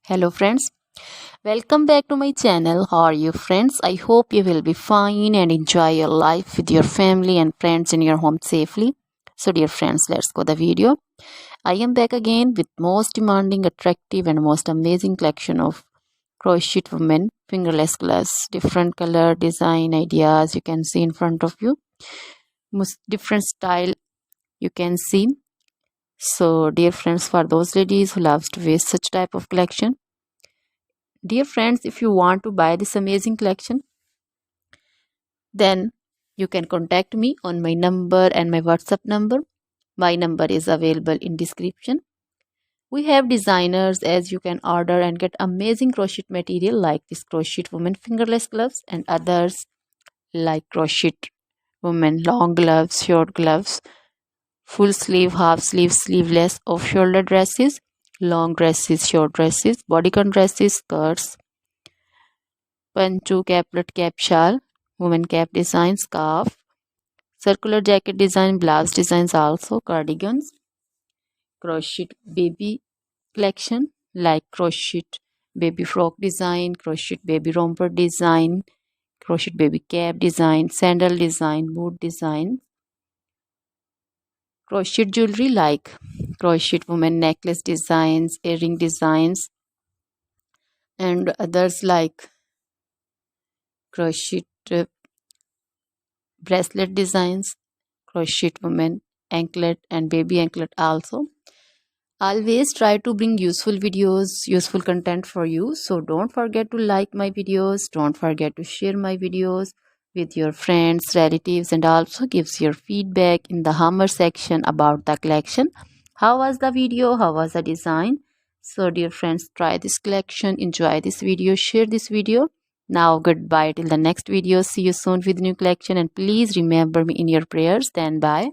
Hello friends, welcome back to my channel. How are you friends? I hope you will be fine and enjoy your life with your family and friends in your home safely. So dear friends, let's go the video. I am back again with most demanding, attractive and most amazing collection of crochet women fingerless gloves. Different color, design, ideas you can see in front of you. Most different style you can see. So dear friends, for those ladies who loves to wear such type of collection, dear friends, if you want to buy this amazing collection, then you can contact me on my number and my WhatsApp number. My number is available in description. We have designers as you can order and get amazing crochet material like this crochet woman fingerless gloves and others like crochet woman long gloves, short gloves, full sleeve, half sleeve, sleeveless, off shoulder dresses, long dresses, short dresses, bodycon dresses, skirts, pancho, caplet, cap shawl, woman cap design, scarf, circular jacket design, blouse designs, also cardigans, crochet baby collection like crochet baby frock design, crochet baby romper design, crochet baby cap design, sandal design, boot design, crochet jewelry like crochet woman necklace designs, earring designs, and others like crochet bracelet designs, crochet woman anklet and baby anklet also. Always try to bring useful videos, useful content for you. So don't forget to like my videos, don't forget to share my videos with your friends, relatives, and also gives your feedback in the hammer section about the collection. How was the video? How was the design? So dear friends, try this collection, enjoy this video, share this video. Now goodbye till the next video. See you soon with new collection and please remember me in your prayers. Then bye.